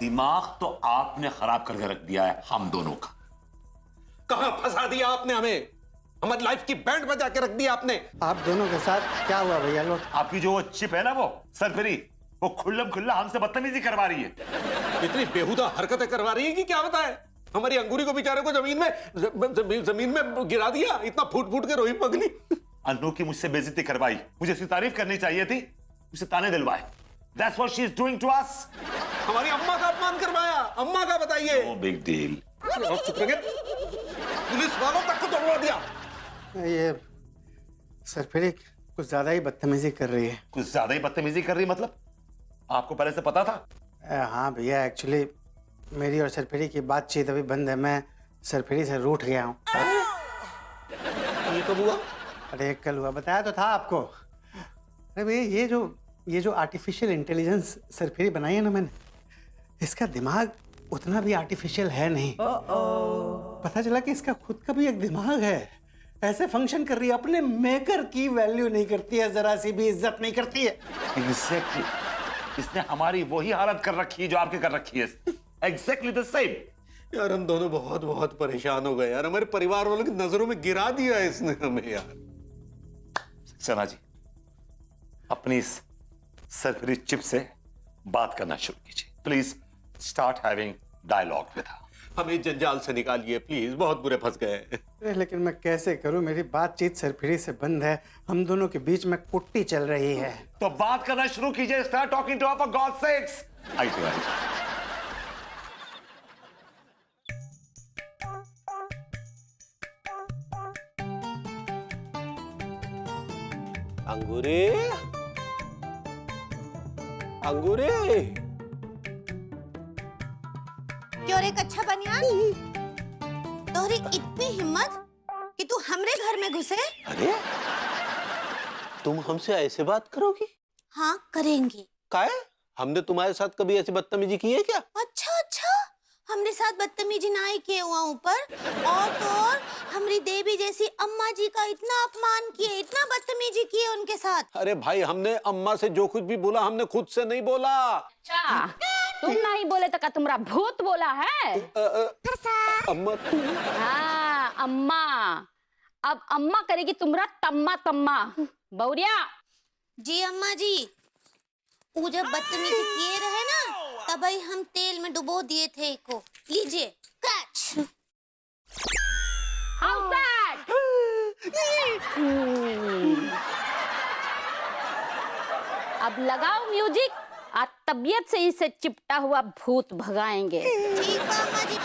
दिमाग तो आपने खराब करके रख दिया है हम दोनों का। कहां फंसा दिया आपने हमें? हमारी लाइफ की बैंड बजा के रख दिया आपने। आप दोनों के साथ क्या हुआ भैया लोग? आपकी जो वो चिप है ना, वो सरफरी, वो खुल्लम खुल्ला हमसे बदतमीजी करवा रही है। इतनी बेहुदा हरकतें करवा रही है कि क्या बताए। हमारी अंगूरी को बेचारे को जमीन में गिरा दिया, इतना फूट फूट के रोई पगली। अन्नू की मुझसे बेइज्जती करवाई, मुझे उसकी तारीफ करनी चाहिए थी, उसे ताने दिलवाए। That's what she is doing to us. हमारी अम्मा का अपमान करवाया। अम्मा का बताइए। No big deal. चुप रह गए। पुलिस वालों तक को दौड़वा दिया। ये सरफरी कुछ ज्यादा ही बदतमीजी कर रही है। कुछ ज्यादा ही बदतमीजी कर रही, मतलब आपको पहले से पता था? हाँ भैया, एक्चुअली मेरी और सरफरी की बातचीत अभी बंद है। मैं सरफरी से रूठ गया हूँ। ये कब हुआ? अरे कल हुआ, बताया तो था आपको। अरे भैया, ये जो आर्टिफिशियल इंटेलिजेंस सरफरी बनाई है ना मैंने, इसका दिमाग उतना भी आर्टिफिशियल है नहीं। पता चला कि इसका खुद का भी एक दिमाग है। ऐसे फंक्शन कर रही है, अपने मेकर की वैल्यू नहीं करती है, जरा सी भी इज्जत नहीं करती है। Exactly. इसने हमारी वही हालत कर रखी है जो आपके कर रखी है। Exactly the same. यार हम दोनों बहुत बहुत परेशान हो गए यार। हमारे परिवार वालों की नजरों में गिरा दिया है इसने हमें यार। सक्सेना जी, अपनी इस सरफरी चिप से बात करना शुरू कीजिए। Please start having dialogue with her. हमें जंजाल से निकालिए प्लीज, बहुत बुरे फंस गए। अरे लेकिन मैं कैसे करूं? मेरी बातचीत सरफरी से बंद है। हम दोनों के बीच में कुट्टी चल रही है। तो बात करना शुरू कीजिए। Start talking to her for God sake. आइए। अंगूरी, अंगूरी। क्यों रे कच्चा बनियान? तोहरी इतनी हिम्मत कि तू हमरे घर में घुसे? अरे तुम हमसे ऐसे बात करोगी? हाँ करेंगे। काहे? हमने तुम्हारे साथ कभी ऐसी बदतमीजी की है क्या? अच्छा अच्छा, हमरे साथ बदतमीजी ना ही किए हुआ ऊपर, और तो और हमरी देवी जैसी अम्मा जी का इतना अपमान किए, इतना बदतमीजी किए उनके साथ। अरे भाई, हमने अम्मा से जो कुछ भी बोला हमने खुद से नहीं बोला। अच्छा, तुम नहीं बोले तो क्या तुम्हारा भूत बोला है? अम्मा तुम? हाँ अम्मा। अब अम्मा करेगी तुम्हारा तम्मा तम्मा। बौरिया। जी अम्मा जी, वो जब बदतमीजी किए रहे ना, तब ही हम तेल में डुबो दिए थे इको। लीजिए कैच। How's that? अब लगाओ म्यूजिक, आज तबीयत से इसे चिपटा हुआ भूत भगाएंगे। ठीक है अम्मा जी।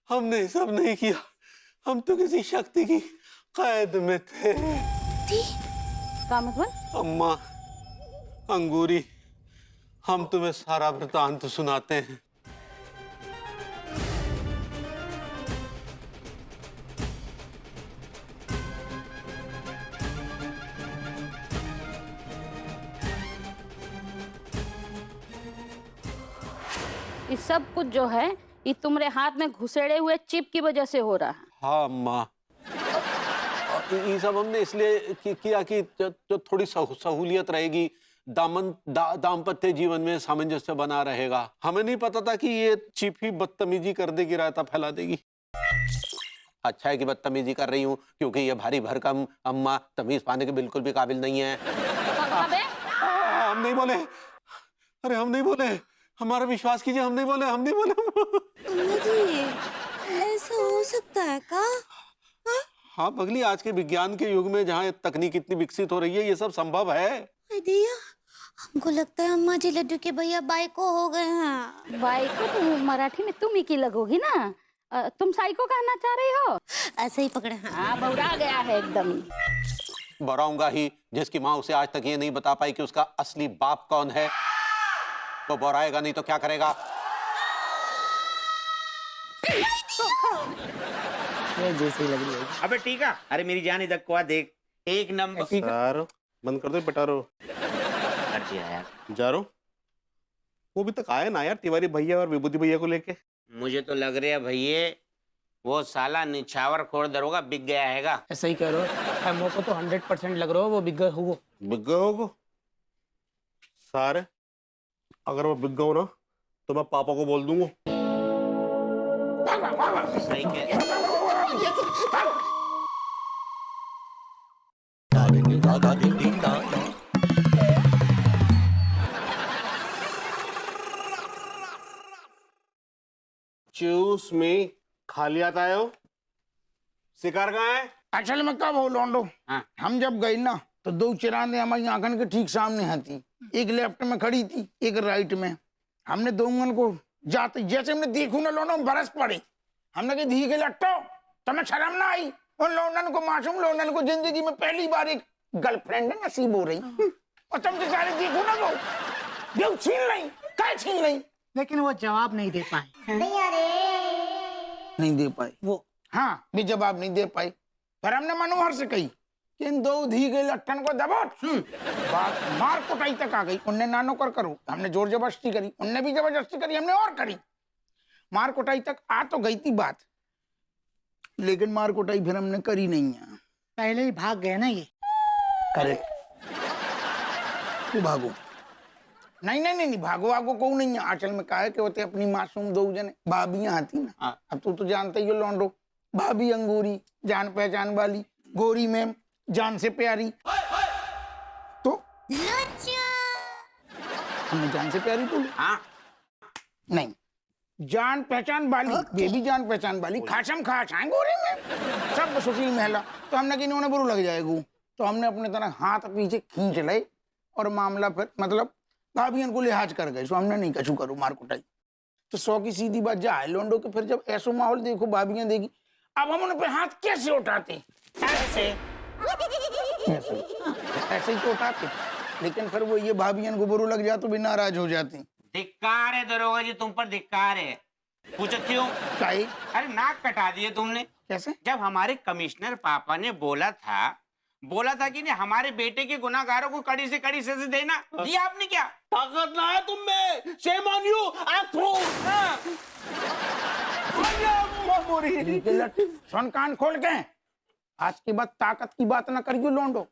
हमने सब नहीं किया। हम तो किसी शक्ति की कैद में थे। क्या मतलब? अम्मा, अंगूरी, हम तुम्हें सारा वृतांत सुनाते हैं। ये सब कुछ जो है, ये तुम्हारे हाथ में घुसेड़े हुए चिप की वजह से हो रहा है। हाँ अम्मा, ये सब हमने इसलिए किया कि जो थोड़ी सहूलियत रहेगी, दाम्पत्य जीवन में सामंजस्य बना रहेगा। हमें नहीं पता था कि ये चिप ही बदतमीजी कर देगी, रायता फैला देगी। अच्छा है कि बदतमीजी कर रही हूँ, क्योंकि ये भारी भरकम अम्मा तमीज पाने के बिल्कुल भी काबिल नहीं है। कब है? हम नहीं बोले, अरे हम नहीं बोले, हमारा विश्वास कीजिए, हम नहीं बोले, हम नहीं बोले। अम्मा जी, ऐसा हो सकता है का? हाँ? हाँ पगली, आज के विज्ञान के युग में जहाँ तकनीक इतनी विकसित हो रही है, ये सब संभव है। अरे दिया, हमको लगता है अम्मा जी लड्डू के भैया बाइको हो गए हैं। बाइको तो मराठी में तुम ही की लगोगी ना। तुम साइको कहना चाह रही हो? ऐसे ही पकड़े हैं। हाँ, बौरा गया है एकदम। बराऊंगा ही, जिसकी माँ उसे आज तक ये नहीं बता पाई कि उसका असली बाप कौन है, वो बौराएगा नहीं तो क्या करेगा? जैसे ही लग रही है। अबे टीका, अरे मेरी जान इधर को आ, देख एक नंबर यार बंद कर दो पटारो। कर दिया यार। जा रो, वो अभी तक आए ना यार, तिवारी भैया और विभूति भैया को लेके। मुझे तो लग रहा है भैया वो साला निछावर खोर दरोगा बिक गया हैगा। ऐसा ही कह रहे हो। हमको तो 100% लग रहा हो वो बिग हो। बिग होगो सारे, अगर मैं बिग गऊ ना तो मैं पापा को बोल दूंगा। सही कह चूस में खाली आता है हो। शिकार कहाँ है? असल में कब हो लौंडो, हाँ। हम जब गए ना तो दो चिरांदे हमारी आंखन के ठीक सामने आती, एक लेफ्ट में खड़ी थी, एक राइट में। हमने दोनों को जाते जैसे हमने देखू ना लौंडो बरस पड़े। हमने कहा धी के लट्टो, तुम्हें शर्म ना आई? उन लौंडन को, मासूम लौंडन को जिंदगी में पहली बार एक गर्लफ्रेंड नसीब हो रही, और तुम बेचारे देखो ना वो देव छीन नहीं, क्या छीन नहीं? लेकिन वो जवाब नहीं दे पाए। नहीं दे पाए वो, हाँ भी जवाब नहीं दे पाए। पर हमने मनोहर से कही कि इन दो धी गए लट्ठन को दबोच। बात मार कुटाई तक आ गई। उनने नानो कर करो, हमने जोर जबरदस्ती करी, उनने भी जबरदस्ती करी, हमने और करी। मार कुटाई तक आ तो गई थी बात, लेकिन मार कुटाई फिर हमने करी नहीं है। पहले ही भाग गए ना ये। करेक्ट, तू भागो। नहीं नहीं नहीं, भागो भागो को नहीं है। असल में कहा है कि होते अपनी मासूम दो जने भाभियां आती ना। अब तू तो जानता ही हो लौंडो, भाभी अंगूरी जान पहचान वाली, गोरी मैम जान से प्यारी। तो हमने जान से प्यारी तो हाँ नहीं, जान पहचान वाली, बेबी जान पहचान वाली, खासम खास है गोरी में, सब सुशील महिला। तो हमने कि इन्होंने बुरा लग जाएगा, तो हमने अपने तरह हाथ पीछे खींच ले और मामला फिर मतलब भाभियन को लिहाज कर गए। सो हमने नहीं कछू करो मार कुटाई। तो 100 की सीधी बात जा है लोंडो के, फिर जब ऐसा माहौल देखो भाभियां देगी, अब हम उन पे हाथ कैसे उठाते? ऐसे ऐसे ही तो उठाते। लेकिन फिर वो ये भाभियन को बुरा लग जाए तो भी नाराज हो जाती। धिक्कार है दरोगा जी, तुम पर धिक्कार है। पूछो क्यों? काहे? अरे नाक कटा दिए तुमने। कैसे? जब हमारे कमिश्नर पापा ने बोला था कि नहीं हमारे बेटे के गुनाहगारों को कड़ी से कड़ी सजा देना, दिया आपने क्या? ताकत ना है तुम में, शेम ऑन यू, सुन कान खोल के, आज के बाद ताकत की बात ना करियो लोंडो।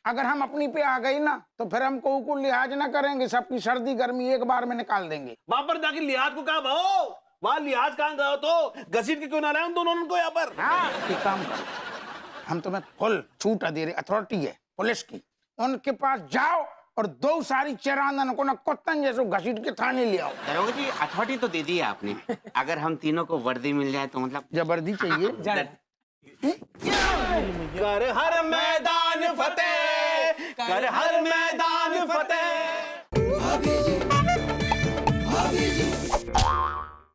अगर हम अपनी पे आ गई ना तो फिर हम को लिहाज ना करेंगे, सबकी सर्दी गर्मी एक बार में निकाल देंगे। वहां पर जाके लिहाज को कहा भाओ, वहां लिहाज कहाँ गए तो घसीट के क्यों ना लाए उन दोनों को यहाँ पर? हाँ, एक काम करो, हम तुम्हें फुल छूट दे रहे, अथॉरिटी है पुलिस की, उनके पास जाओ और दो सारी चरांदन को ना कुत्तन जैसे घसीट के थाने ले आओ। दरोगा जी अथॉरिटी तो दे दी है आपने, अगर हम तीनों को वर्दी मिल जाए तो मतलब जबरदी चाहिए। कर हर मैदान फतेह, कर हर मैदान